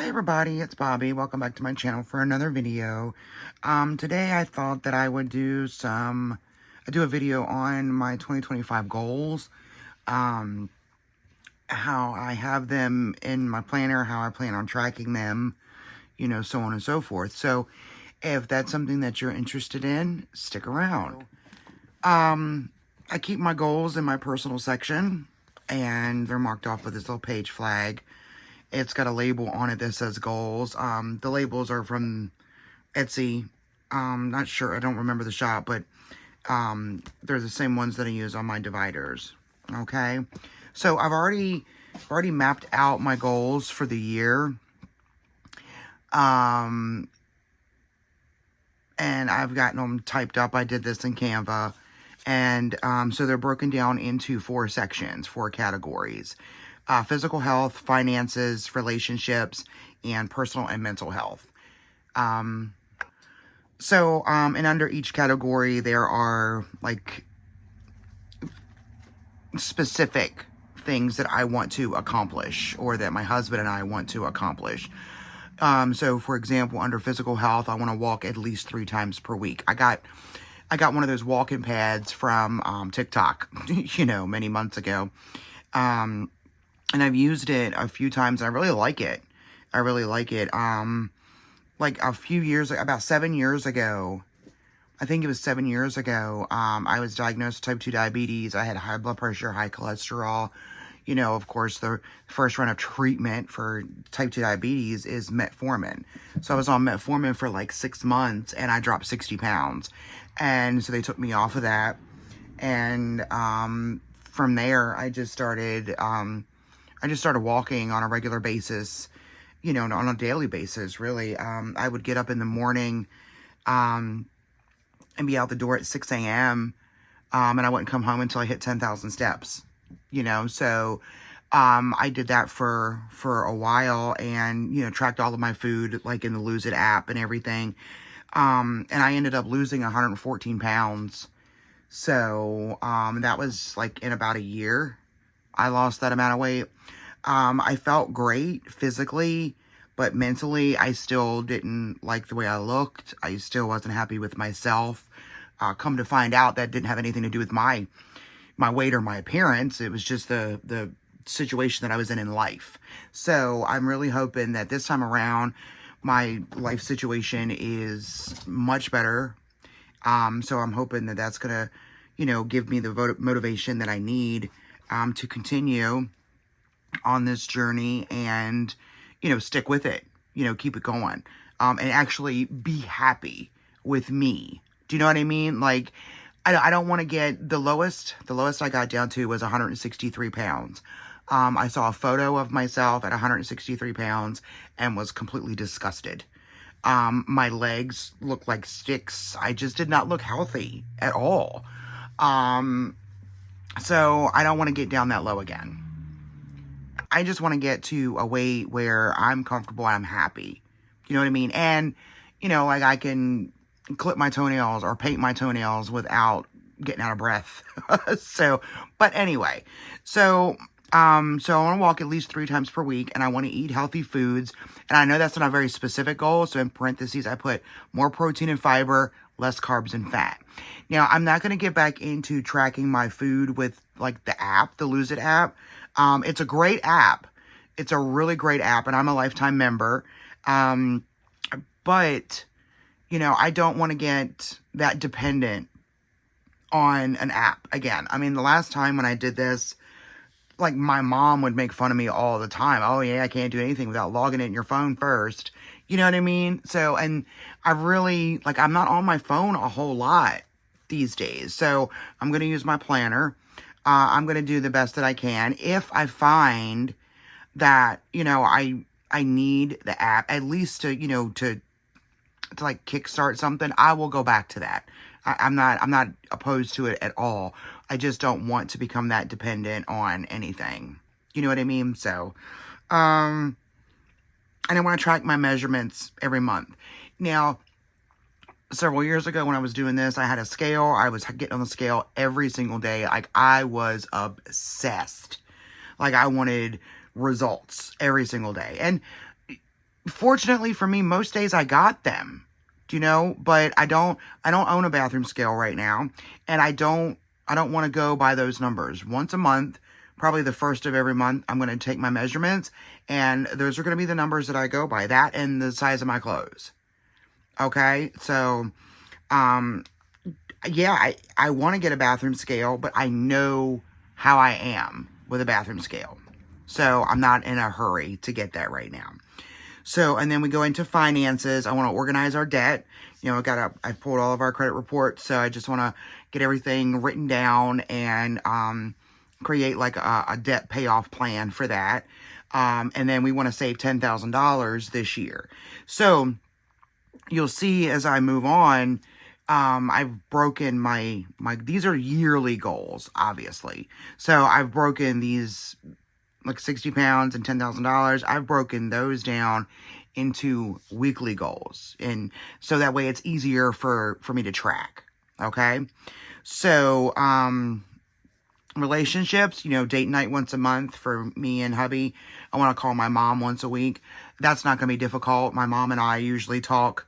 Hi everybody, it's Bobby. Welcome back to my channel for another video. Today I thought that I would do a video on my 2025 goals. How I have them in my planner, how I plan on tracking them, so on and so forth. So if that's something that you're interested in, stick around. I keep my goals in my personal section, and they're marked off with this little page flag. It's got a label on it that says goals. The labels are from Etsy. Not sure, I don't remember the shop, but they're the same ones that I use on my dividers. Okay, so I've already mapped out my goals for the year. And I've gotten them typed up. I did this in Canva. And so they're broken down into 4 sections, 4 categories. Physical health, finances, relationships, and personal and mental health. And under each category, there are, like, specific things that I want to accomplish, or that my husband and I want to accomplish. So, for example, under physical health, I want to walk at least 3 times per week. I got one of those walking pads from TikTok, many months ago. And I've used it a few times, and I really like it. Like about 7 years ago, I think it was 7 years ago, I was diagnosed with type 2 diabetes. I had high blood pressure, high cholesterol. Of course, the first run of treatment for type 2 diabetes is metformin. So I was on metformin for like 6 months, and I dropped 60 pounds. And so they took me off of that. And from there, I just started walking on a regular basis, on a daily basis, really. I would get up in the morning and be out the door at 6 a.m. And I wouldn't come home until I hit 10,000 steps, So I did that for a while, and, tracked all of my food, like in the Lose It app and everything. And I ended up losing 114 pounds. So that was like in about a year. I lost that amount of weight. I felt great physically, but mentally, I still didn't like the way I looked. I still wasn't happy with myself. Come to find out, that didn't have anything to do with my weight or my appearance. It was just the situation that I was in life. So I'm really hoping that this time around, my life situation is much better. So I'm hoping that that's gonna, give me the motivation that I need to continue on this journey and, stick with it, keep it going, and actually be happy with me. Do you know what I mean? Like, I don't want to get the lowest I got down to was 163 pounds. I saw a photo of myself at 163 pounds and was completely disgusted. My legs looked like sticks. I just did not look healthy at all. So I don't want to get down that low again. I just want to get to a weight where I'm comfortable and I'm happy. You know what I mean? And, like, I can clip my toenails or paint my toenails without getting out of breath. But anyway, so I want to walk at least 3 times per week, and I want to eat healthy foods. And I know that's not a very specific goal, so in parentheses, I put more protein and fiber, less carbs and fat. Now, I'm not going to get back into tracking my food with, like, the app, the Lose It app. It's a great app. It's a really great app, and I'm a lifetime member. But, I don't want to get that dependent on an app again. I mean, the last time when I did this, like, my mom would make fun of me all the time. Oh, yeah, I can't do anything without logging in your phone first. You know what I mean? So, and I really, like, I'm not on my phone a whole lot these days. So, I'm going to use my planner. I'm going to do the best that I can. If I find that, I need the app, at least to, to like kickstart something, I will go back to that. I'm not opposed to it at all. I just don't want to become that dependent on anything. You know what I mean? So, and I want to track my measurements every month. Now, several years ago when I was doing this, I had a scale. I was getting on the scale every single day. Like, I was obsessed. Like, I wanted results every single day. And fortunately for me, most days I got them, but I don't own a bathroom scale right now. And I don't want to go by those numbers. Once a month, probably the first of every month, I'm going to take my measurements, and those are going to be the numbers that I go by, that and the size of my clothes. Okay. So, um, yeah, I want to get a bathroom scale, but I know how I am with a bathroom scale. So I'm not in a hurry to get that right now. So, and then we go into finances. I want to organize our debt. I've pulled all of our credit reports. So I just want to get everything written down and, create like a debt payoff plan for that. And then we want to save $10,000 this year. So you'll see as I move on, I've broken these are yearly goals, obviously. So I've broken these, like 60 pounds and $10,000. I've broken those down into weekly goals. And so that way it's easier for me to track. Okay. So, relationships, date night once a month for me and hubby. I want to call my mom once a week. That's not going to be difficult. My mom and I usually talk,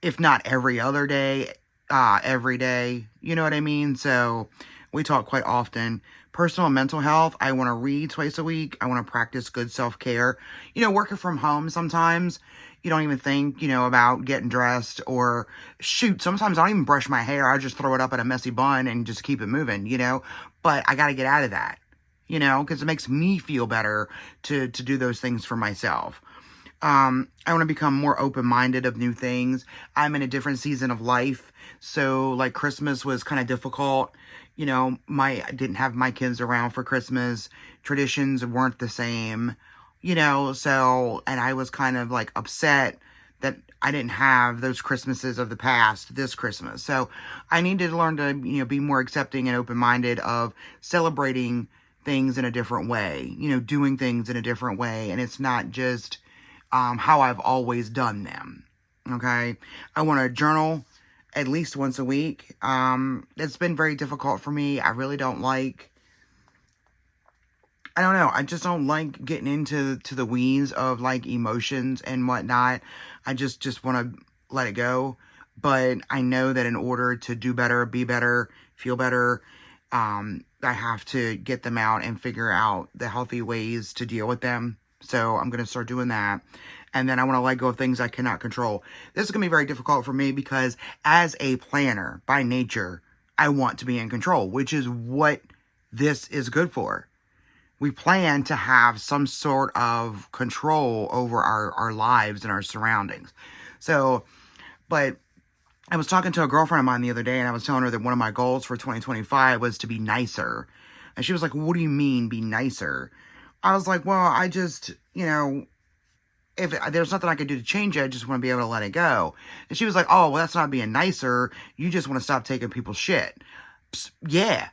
if not every other day, every day. You know what I mean? So we talk quite often. Personal and mental health, I want to read twice a week. I want to practice good self-care. Working from home sometimes, you don't even think, about getting dressed, or shoot, sometimes I don't even brush my hair. I just throw it up in a messy bun and just keep it moving, But I got to get out of that, because it makes me feel better to do those things for myself. I want to become more open-minded of new things. I'm in a different season of life. So like Christmas was kind of difficult. I didn't have my kids around for Christmas. Traditions weren't the same, so, and I was kind of like upset that I didn't have those Christmases of the past this Christmas. So I needed to learn to, be more accepting and open-minded of celebrating things in a different way, doing things in a different way. And it's not just, how I've always done them. Okay. I want to journal at least once a week. It's been very difficult for me. I really don't like, I don't know. I just don't like getting into the weeds of like emotions and whatnot. I just want to let it go. But I know that in order to do better, be better, feel better, I have to get them out and figure out the healthy ways to deal with them. So I'm going to start doing that. And then I want to let go of things I cannot control. This is going to be very difficult for me because as a planner by nature, I want to be in control, which is what this is good for. We plan to have some sort of control over our lives and our surroundings. So, but I was talking to a girlfriend of mine the other day, and I was telling her that one of my goals for 2025 was to be nicer. And she was like, "What do you mean be nicer?" I was like, "Well, I just, if there's nothing I can do to change it, I just want to be able to let it go." And she was like, "Oh, well, that's not being nicer. You just want to stop taking people's shit." Psst, yeah,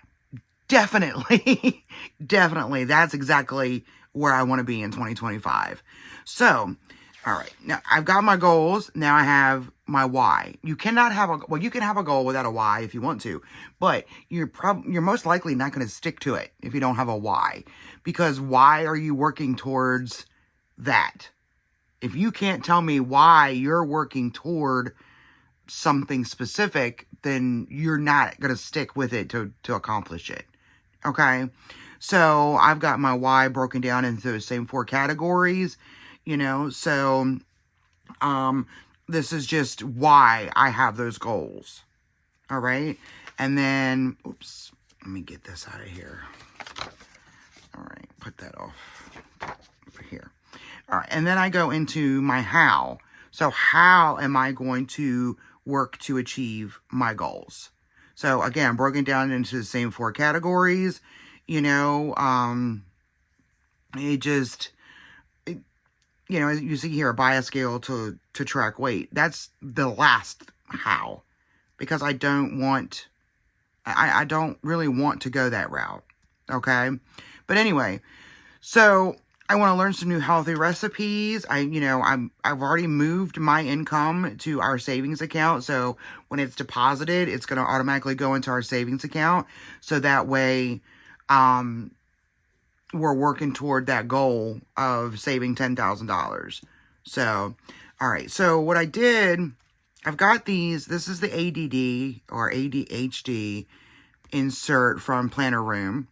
definitely. Definitely. That's exactly where I want to be in 2025. So, all right. Now, I've got my goals. Now I have my why. You cannot have you can have a goal without a why if you want to, but you're most likely not going to stick to it if you don't have a why. Because why are you working towards that? If you can't tell me why you're working toward something specific, then you're not going to stick with it to accomplish it. Okay? So I've got my why broken down into those same 4 categories, so this is just why I have those goals. All right? And then, oops, let me get this out of here. All right, put that off over here. All right, and then I go into my how. So how am I going to work to achieve my goals? So again, broken down into the same 4 categories. You see here, buy a scale to track weight. That's the last how, because I don't really want to go that route. Okay. But anyway, so I want to learn some new healthy recipes. I've already moved my income to our savings account. So when it's deposited, it's going to automatically go into our savings account. So that way, we're working toward that goal of saving $10,000. So, all right. So what I did, I've got these. This is the ADD or ADHD insert from Planner Room.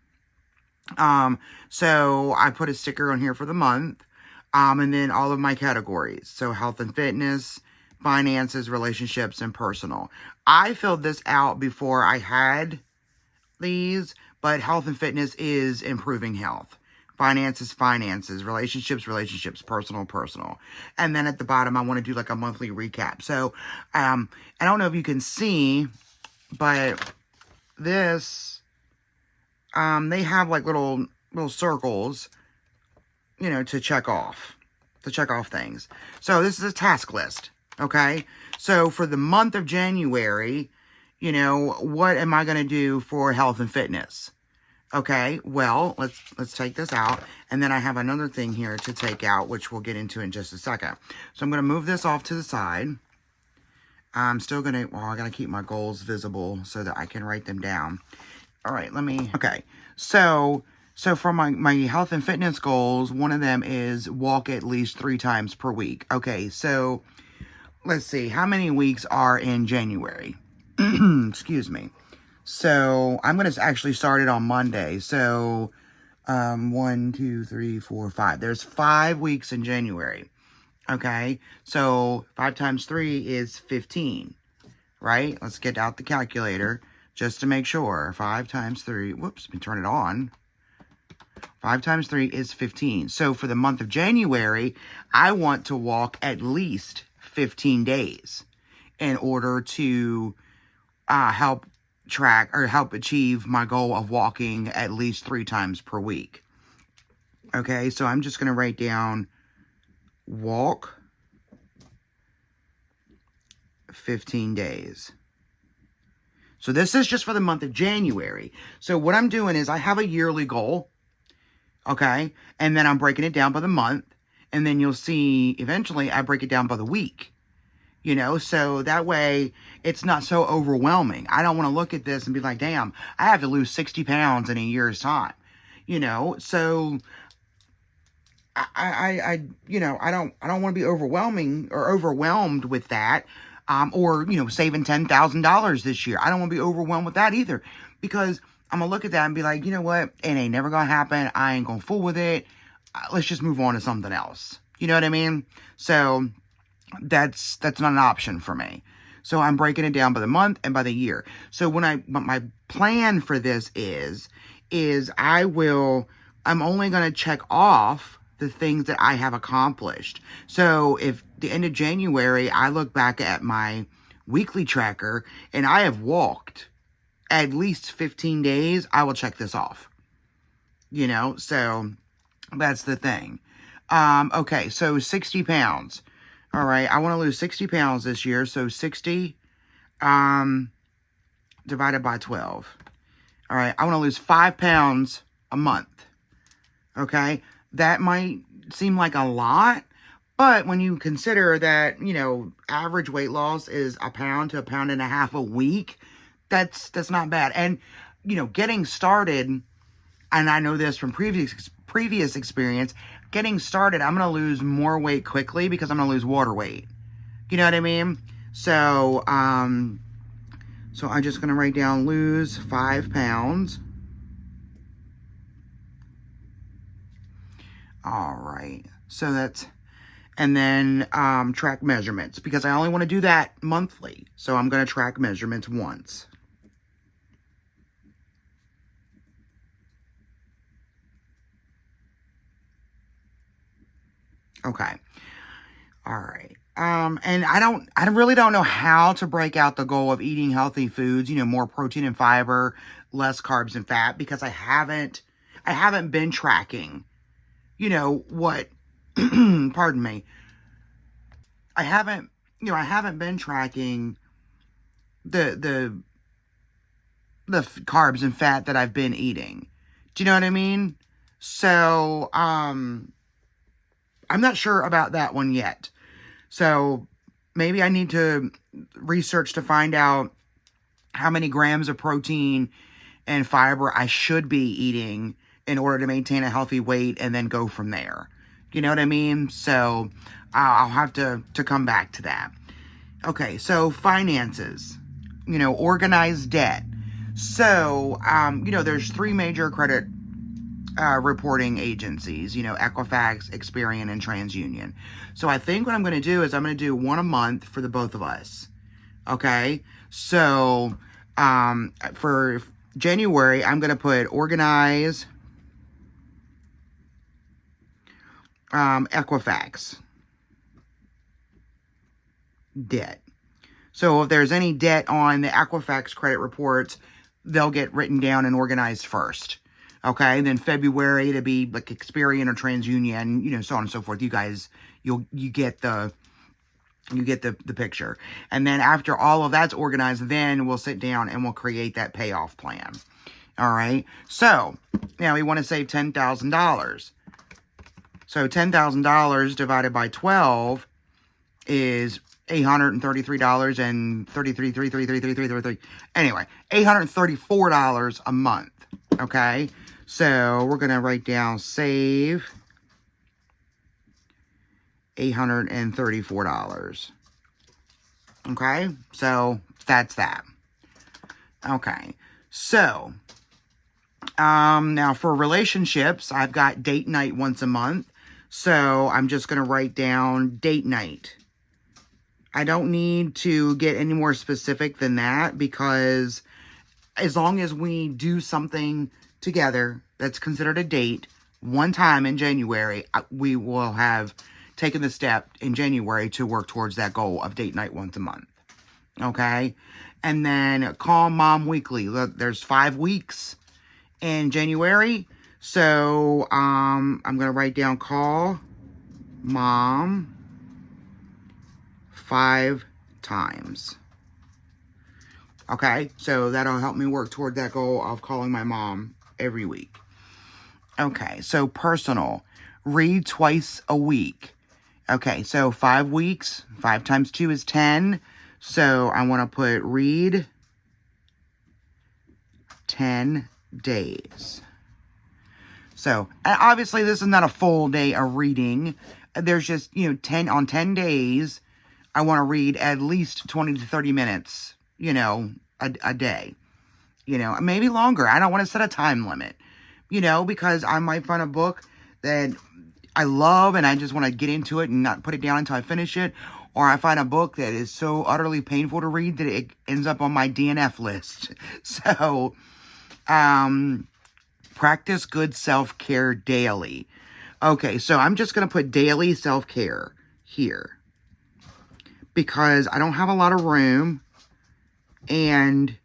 So I put a sticker on here for the month. And then all of my categories. So health and fitness, finances, relationships, and personal. I filled this out before I had these, but health and fitness is improving health. Finances, relationships, personal. And then at the bottom, I want to do like a monthly recap. So, I don't know if you can see, but this, they have like little circles, to check off things. So this is a task list. Okay. So for the month of January, what am I going to do for health and fitness? Okay, well, let's take this out. And then I have another thing here to take out, which we'll get into in just a second. So I'm going to move this off to the side. I'm still going to, I got to keep my goals visible so that I can write them down. All right, okay. So for my health and fitness goals, one of them is walk at least 3 times per week. Okay, so let's see. How many weeks are in January? Excuse me. So I'm going to actually start it on Monday. So 1, 2, 3, 4, 5. There's 5 weeks in January. Okay. So 5 times 3 is 15. Right? Let's get out the calculator just to make sure. 5 times 3. Whoops. Let me turn it on. 5 times 3 is 15. So for the month of January, I want to walk at least 15 days in order to help achieve my goal of walking at least 3 times per week. Okay, so I'm just going to write down walk 15 days. So this is just for the month of January. So what I'm doing is I have a yearly goal. Okay, and then I'm breaking it down by the month. And then you'll see eventually I break it down by the week. So that way it's not so overwhelming. I don't want to look at this and be like, damn, I have to lose 60 pounds in a year's time. So I don't want to be overwhelmed with that. Or saving $10,000 this year. I don't want to be overwhelmed with that either, because I'm going to look at that and be like, you know what? It ain't never going to happen. I ain't going to fool with it. Let's just move on to something else. You know what I mean? So that's not an option for me. So I'm breaking it down by the month and by the year. So my plan for this is I'm only going to check off the things that I have accomplished. So if the end of January, I look back at my weekly tracker and I have walked at least 15 days, I will check this off. So that's the thing. Okay, so 60 pounds. All right, I want to lose 60 pounds this year. So 60 divided by 12. All right, I want to lose 5 pounds a month. Okay, that might seem like a lot, but when you consider that, average weight loss is 1 pound to 1.5 pounds a week, that's not bad. And, getting started, and I know this from previous experience, getting started, I'm going to lose more weight quickly because I'm going to lose water weight. You know what I mean? So, so I'm just going to write down lose 5 pounds. All right. So that's, and then track measurements, because I only want to do that monthly. So I'm going to track measurements once. Okay. All right. And I really don't know how to break out the goal of eating healthy foods, more protein and fiber, less carbs and fat, because I haven't been tracking, what, pardon me. I haven't been tracking the carbs and fat that I've been eating. Do you know what I mean? So, I'm not sure about that one yet. So maybe I need to research to find out how many grams of protein and fiber I should be eating in order to maintain a healthy weight, and then go from there. You know what I mean? So I'll have to come back to that. Okay, so finances, organized debt. So, there's three major credit reporting agencies, Equifax, Experian, and TransUnion. So I think what I'm going to do is I'm going to do one a month for the both of us. Okay, so for January, I'm going to put organize Equifax debt. So if there's any debt on the Equifax credit reports, they'll get written down and organized first. Okay, and then February to be like Experian or TransUnion, so on and so forth. You guys, you get the picture. And then after all of that's organized, then we'll sit down and we'll create that payoff plan. All right. So now we want to save $10,000. So $10,000 divided by 12 is $833.33. Anyway, $834 a month. Okay. So we're going to write down save $834. Okay. So that's that. Okay. So, now for relationships, I've got date night once a month. So I'm just going to write down date night. I don't need to get any more specific than that because as long as we do something together that's considered a date one time in January, we will have taken the step in January to work towards that goal of date night once a month. Okay? And then call mom weekly. Look, there's 5 weeks in January. So I'm going to write down call mom 5 times. Okay, so that'll help me work toward that goal of calling my mom every week. Okay, so personal. Read twice a week. Okay, so 5 weeks. 5 times 2 is 10. So I want to put read 10 days. So, obviously this is not a full day of reading. There's just, 10 days, I want to read at least 20 to 30 minutes, a day. Maybe longer. I don't want to set a time limit, because I might find a book that I love and I just want to get into it and not put it down until I finish it. Or I find a book that is so utterly painful to read that it ends up on my DNF list. So, practice good self-care daily. Okay, so I'm just going to put daily self-care here. Because I don't have a lot of room. And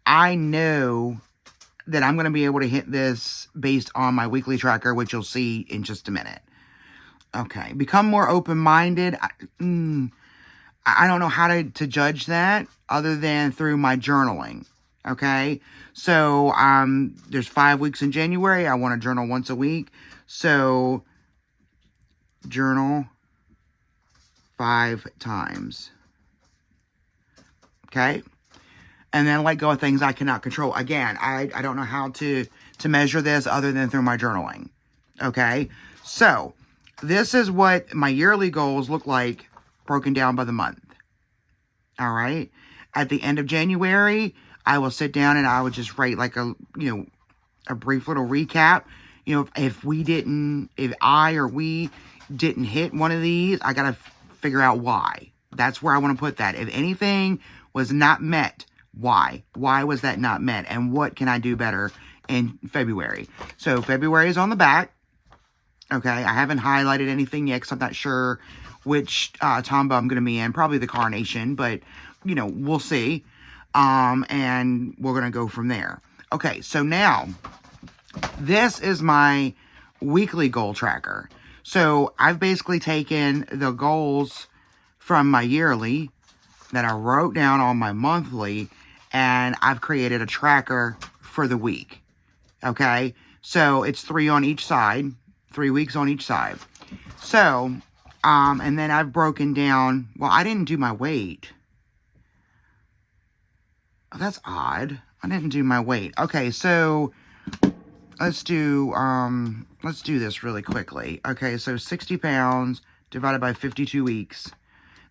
I know that I'm going to be able to hit this based on my weekly tracker, which you'll see in just a minute. Okay, become more open-minded. I don't know how to judge that other than through my journaling. Okay, so there's 5 weeks in January. I want to journal once a week. So journal 5 times. Okay, and then let go of things I cannot control. Again, I don't know how to measure this other than through my journaling. Okay, so this is what my yearly goals look like broken down by the month. All right. At the end of January, I will sit down and I would just write like a brief little recap. If I or we didn't hit one of these, I got to figure out why. That's where I want to put that. If anything was not met, why? Why was that not met? And what can I do better in February? So February is on the back. Okay, I haven't highlighted anything yet because I'm not sure which tombow I'm going to be in. Probably the Carnation, but, we'll see. And we're going to go from there. Okay, so now, this is my weekly goal tracker. So, I've basically taken the goals from my yearly that I wrote down on my monthly, and I've created a tracker for the week. Okay, so it's 3 on each side. 3 weeks on each side. So, and then I've broken down, well, I didn't do my weight. Oh, that's odd. I didn't do my weight. Okay, so let's do this really quickly. Okay, so 60 pounds divided by 52 weeks.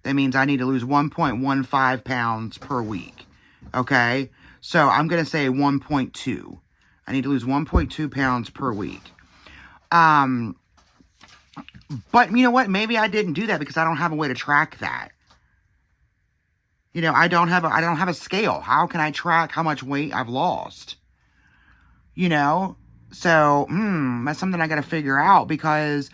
That means I need to lose 1.15 pounds per week. Okay? So I'm going to say 1.2. I need to lose 1.2 pounds per week. But you know what? Maybe I didn't do that because I don't have a way to track that. You know, I don't have a scale. How can I track how much weight I've lost? You know? So, that's something I got to figure out, because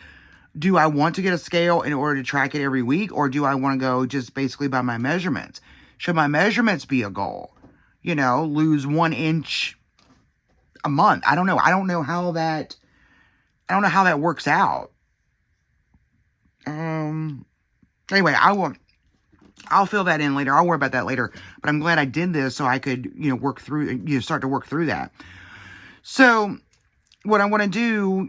do I want to get a scale in order to track it every week, or do I want to go just basically by my measurements? Should my measurements be a goal? You know, lose 1 inch a month. I don't know. I don't know how that works out. Anyway, I'll fill that in later. I'll worry about that later. But I'm glad I did this so I could, start to work through that. So what I want to do,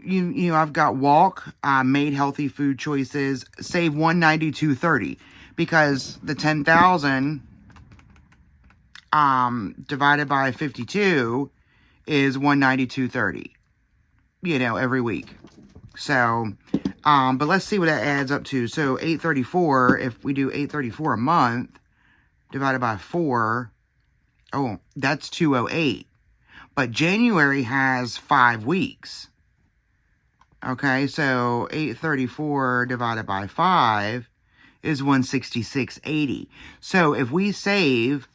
I've got walk, made healthy food choices, save 192.30, because the 10,000 divided by 52 is 192.30, every week. So, but let's see what that adds up to. So 834, if we do 834 a month divided by 4, that's 208. But January has 5 weeks. Okay, so 834 divided by 5 is 166.80. So if we save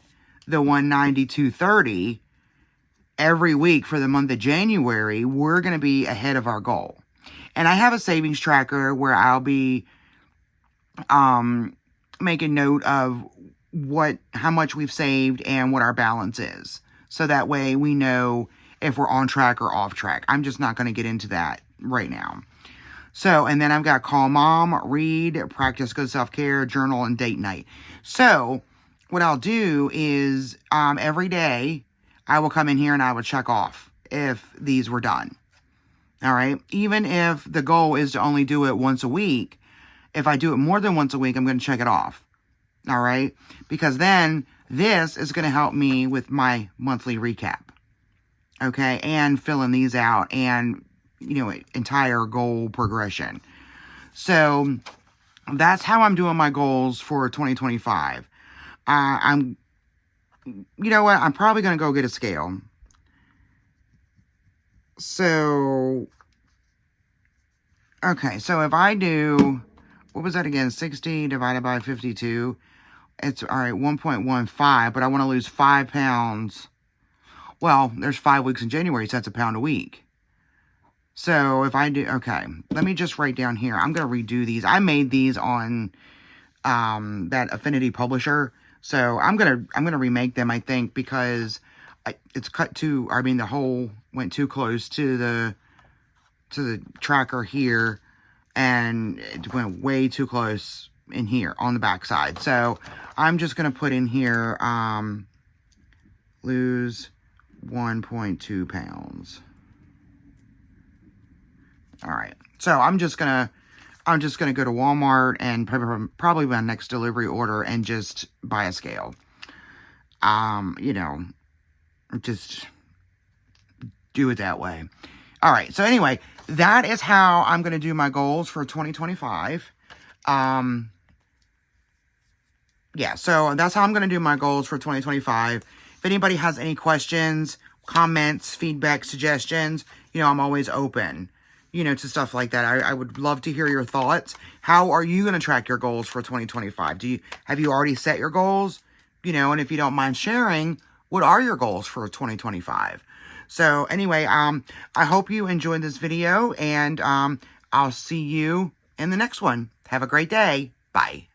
the 192.30 every week for the month of January, we're going to be ahead of our goal. And I have a savings tracker where I'll be making note of how much we've saved and what our balance is. So that way we know if we're on track or off track. I'm just not going to get into that right now. So, and then I've got call mom, read, practice good self-care, journal, and date night. So what I'll do is every day I will come in here and I will check off if these were done. All right. Even if the goal is to only do it once a week, if I do it more than once a week, I'm going to check it off. All right. Because then this is going to help me with my monthly recap. Okay. And filling these out and, entire goal progression. So that's how I'm doing my goals for 2025. I'm probably going to go get a scale. So, okay, so if I do, what was that again? 60 divided by 52. It's, all right, 1.15, but I want to lose 5 pounds. Well, there's 5 weeks in January, so that's a pound a week. So if I do, okay, let me just write down here. I'm going to redo these. I made these on that Affinity Publisher. So I'm going to remake them, I think, because it's cut too, the hole went too close to the tracker here, and it went way too close in here on the back side. So I'm just going to put in here, lose 1.2 pounds. All right. So I'm just going to go to Walmart and probably my next delivery order and just buy a scale. Just do it that way. All right. So anyway, that is how I'm going to do my goals for 2025. Yeah, so that's how I'm going to do my goals for 2025. If anybody has any questions, comments, feedback, suggestions, I'm always open, to stuff like that. I would love to hear your thoughts. How are you going to track your goals for 2025? Have you already set your goals? And if you don't mind sharing, what are your goals for 2025? So anyway, I hope you enjoyed this video, and I'll see you in the next one. Have a great day. Bye.